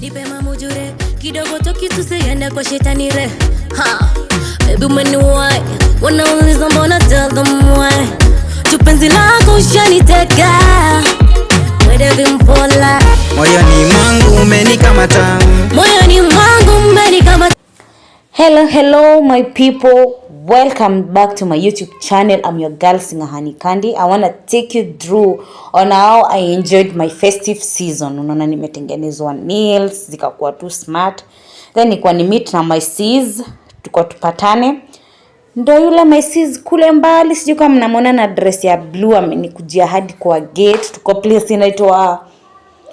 Nipe mamujure kidogo toki tusiende kwa shetani re. Baby umeniwai wanauliza mbona, tell them why. Tupenzi lako ushaniteka wede vimpola. Moyoni mwangu umenikamata, moyoni mwangu umenikamata. Hello my people, welcome back to my YouTube channel. I'm your girl Singer Honey Candy. I want to take you through on how I enjoyed my festive season. Unaona nimetengenezwa nails zikakuwa too smart, then nilikuwa ni meet na my sis, tuko tupatane. Ndio yule my sis kule mbali, sijui kama mnamuona na dress ya blue, amenikujia hadi kwa gate. Tuko place inaitwa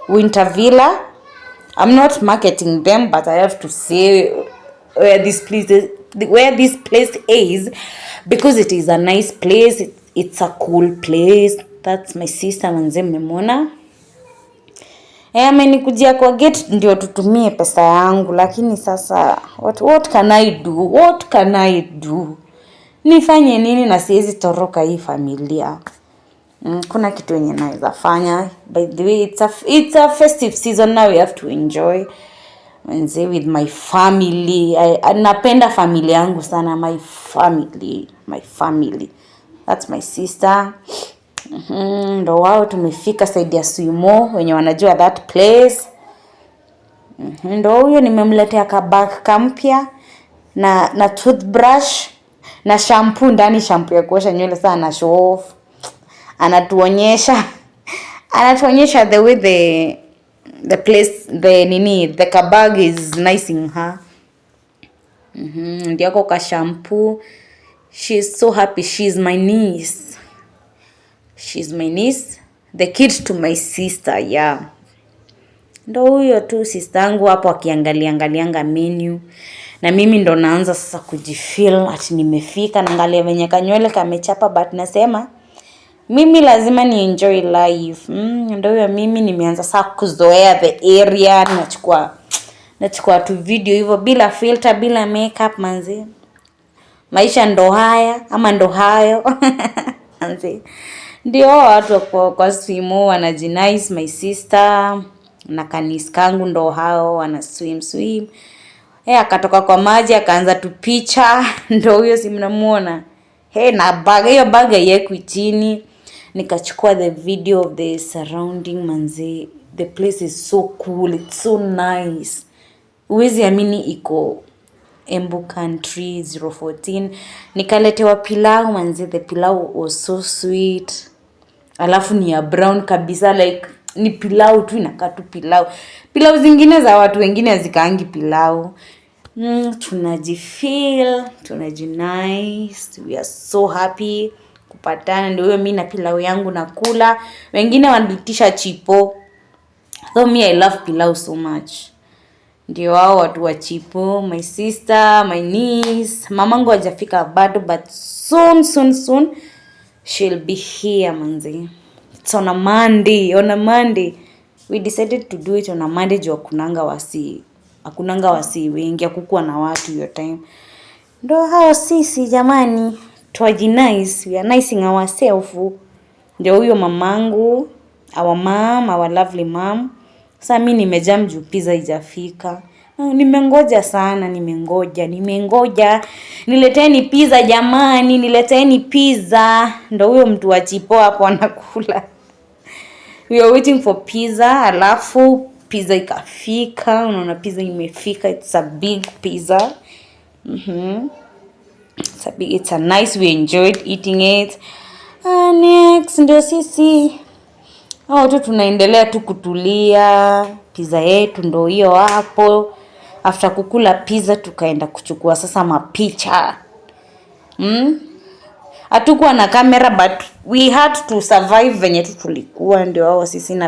Winter Villa. I'm not marketing them, but I have to say where this place is, because it is a nice place. It's a cool place. That's my sister manze, mmemwona. Amenikujia kwa gate ndio tutumie pesa yangu, lakini sasa what can I do? Nifanye nini na siwezi toroka hii familia? Kuna kitu yenye naweza fanya. By the way, it's a festive season now, we have to enjoy with my family. Napenda family yangu sana, my family. That's my sister. Ndo wao tumefika side ya Suimo, wenye wanajua that place. Ndo huyo nimemletea kabag kampya na toothbrush na shampoo ndani, shampoo ya kuosha nywele sana, show off. Anatuonyesha the way the place, the kabag is nice in her. Ndio kwa shampoo. She's so happy. She's my niece, the kid to my sister. Yeah, ndo huyo tu sister yangu hapo akiangalianga menu, na mimi ndo naanza sasa kujifeel ati nimefika. Naangalia venye kanywele kamechapa, but nasema mimi lazima ni enjoy life. Ndio huyo mimi nimeanza sasa kuzoea the area. Nachukua tu video hivyo bila filter, bila makeup manzi. Maisha ndo haya ama ndo hayo. Manzi. Ndio watu kwa Suimo wanajinice. My sister na kanisi kangu ndo hao wana swim. Akatoka kwa maji akaanza tu picha. Ndio huyo si mnamuona. Na bag yake chini. Nikachukua the video of the surrounding manzi. The place is so cool, it's so nice. Uwezi amini iko Embu Country 014. Nikaletewa pilau manzi, the pilau was so sweet. Alafu ni ya brown kabisa, like ni pilau tu, inakaa tu pilau. Pilau zingine za watu wengine hazikaangi pilau. Tunajifeel, tunajinice, we are so happy kupatana. Ndio huyo mimi na pilau yangu nakula. Wengine wanitisha chipo. So me I love pilau so much. Ndio wao watu wa chipo, my sister, my niece. Mamangu hajafika bado, but soon she'll be here manzi. It's on a Monday. We decided to do it on a Monday juu hakunanga wasi wengi, hakukuwa na watu hiyo time. Ndio hao sisi jamani, twajinice, we are nicing ourselves. Ndio huyo mamangu, our mom, our lovely mom. Sasa mimi nimejam juu pizza haijafika. Nimengoja sana, nimengoja. Nileteni pizza jamani, nileteni pizza. Ndio huyo mtu wa chipo hapo anakula. We are waiting for pizza, alafu pizza ikafika. Unaona pizza imefika, it's a big pizza. It's a nice, we enjoyed eating it. Next ndio sisi tu tunaendelea tu kutulia. Pizza yetu ndio hiyo hapo. After kukula pizza tukaenda kuchukua sasa mapicha. Hatukuwa na camera, but we had to survive venye tu tulikuwa. Ndio hao sisi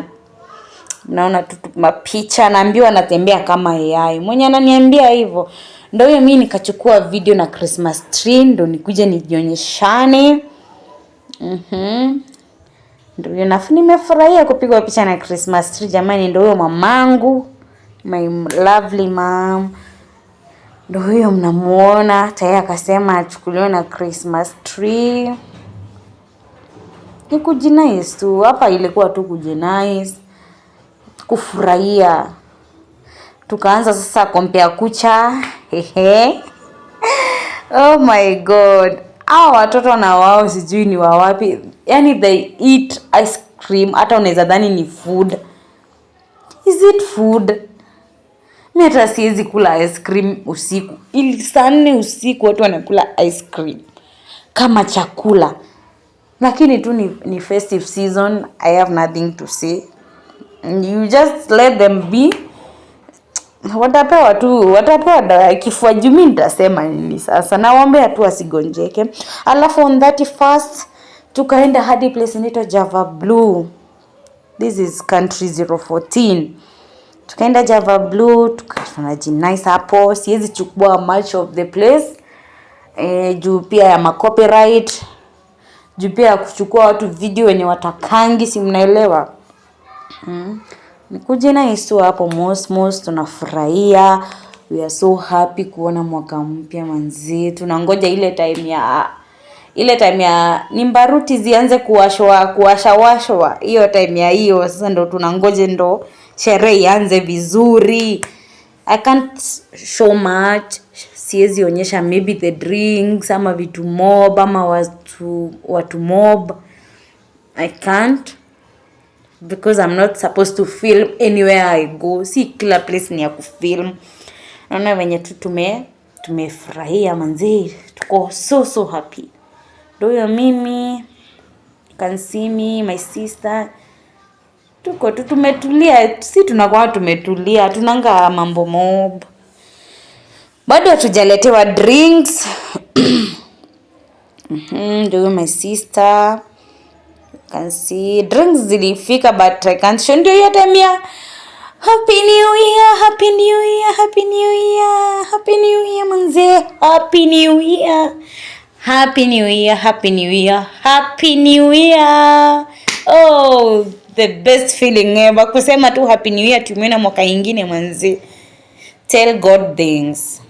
naona tu mapicha. Naambiwa natembea kama AI. Mwenye ananiambia hivyo. Ndio hiyo mimi nikachukua video na Christmas tree, ndio nikuje nijionyeshane. Ndio nimefurahia kupigwa picha na Christmas tree jamani. Ndio huyo mamangu, my lovely mom. Ndio huyo mnamuona tayari, akasema achukuliwe na Christmas tree. Ni kujinice tu hapa, ilikuwa tu kujinice, kufurahia Tukaanza sasa compare kucha. Oh my god. Hao watoto na wao sijui ni wa wapi. Yaani they eat ice cream hata unaweza dhani ni food. Is it food? Mimi hata siwezi kula ice cream usiku. Ili saa 4 usiku watu wanakula ice cream kama chakula. Lakini tu ni festive season. I have nothing to say. You just let them be. Watapewa dawa kifua juu. Mimi nitasema nini sasa? Nawaambia tu asigonjeke. Alafu on 31st tukaenda hadi place inaitwa Java Blue. This is country 014. Tukaenda Java Blue, tukajinice hapo. Siwezi chukua much of the place. Juu pia ya copyright. Juu pia kuchukua watu video wenye watakangi, si mnaelewa. Nikuje na isu hapo most tunafurahia. We are so happy kuona mwaka mpya manzi. Tunangoja ile time ya nimbaruti zianze kuwashwa. Hiyo time ya hiyo sasa ndo tunangoje ndo sherehe ianze vizuri. I can't show much. Siwezi onyesha maybe the drinks ama vitu mob ama watu mob. I can't. Because I'm not supposed to film anywhere I go. Si kila place ni ya kufilm. Naona wenye tu tumefurahia manzi. Tuko so happy. Ndio mimi, you can see me, my sister. Tuko tumetulia. Si tunakuwa tumetulia. Tunanga mambo mob. Bado hatujaletewa drinks. Ndio my sister. Can see drinks zilifika but I can't show. Ndio hiyo time ya Happy New Year, Happy New Year, Happy New Year, Happy New Year manze, Happy New Year, Happy New Year, Happy New Year, Happy New Year. Oh, the best feeling ever kusema tu Happy New Year. Tumeona mwaka ingine manze. Tell God things.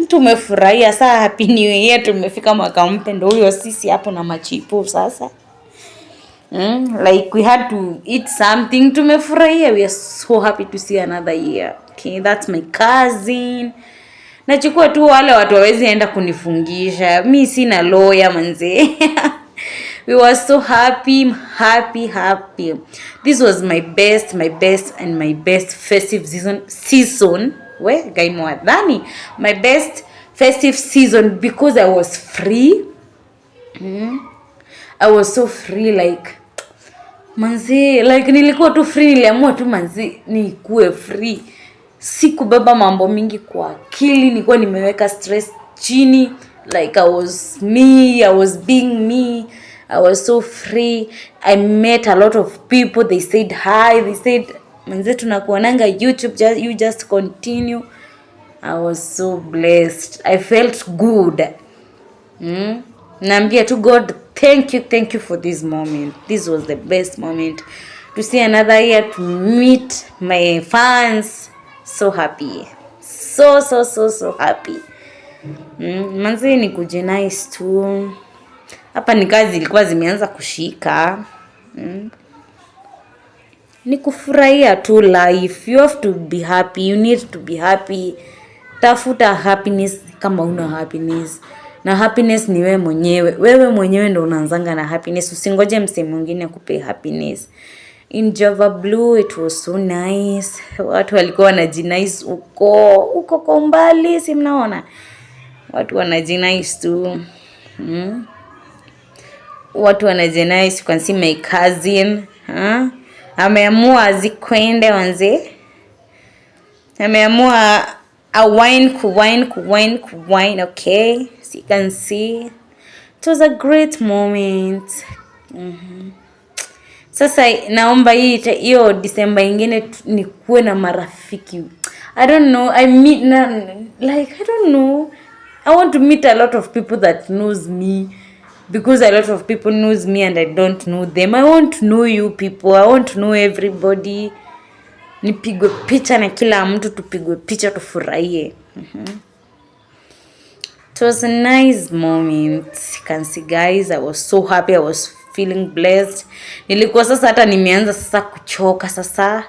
Tumefurahia saa Happy New Year, tumefika mwaka mpya. Ndio huyo sisi hapo na machipo sasa. Like we had to eat something. Tumefurahia. We are so happy to see another year. Okay, that's my cousin. Nachukua tu wale watu wawezi enda kunifungisha. Mimi sina lawyer manze. We were so happy. This was my best and my best festive season. My best festive season because I was free. I was so free like manzi, like nilikuwa tu free, niliamua tu manzi nikuwe free. Sikubeba mambo mingi kwa akili, nilikuwa nimeweka stress chini. Like I was me, I was being me. I was so free. I met a lot of people. They said hi. They said manzi tunakuonanga YouTube, you just continue. I was so blessed. I felt good. Naambia to God, thank you for this moment. This was the best moment to see another year, to meet my fans. So happy. So happy. Manzi ni kujinice tu. Hapa ni kazi ilikuwa zimeanza kushika. Ni kufurahia tu life. You have to be happy. You need to be happy. Tafuta happiness kama una happiness. Na happiness ni wewe mwenyewe. Wewe mwenyewe ndo unaanzanga na happiness. Usingoje msee mwingine akupe happiness. In Java Blue it was so nice. Watu walikuwa wanajinice uko kwa umbali, si mnaona? Watu wanajinice tu. Watu wanajinice. You can see my cousin. Ameamua azikwende wanze. Ameamua kuwine, okay? So you can see it was a great moment. Sasa naomba hiyo December ingine nikuwe na marafiki. I don't know. I don't know. I want to meet a lot of people that knows me, because a lot of people knows me and I don't know them. I want to know you people. I want to know everybody. Nipigwe picha na kila mtu, tupigwe picha tufurahie. It was a nice moment. You can see guys, I was so happy. I was feeling blessed. Nilikuwa sasa hata nimeanza sasa kuchoka sasa.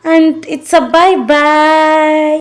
And it's a bye bye.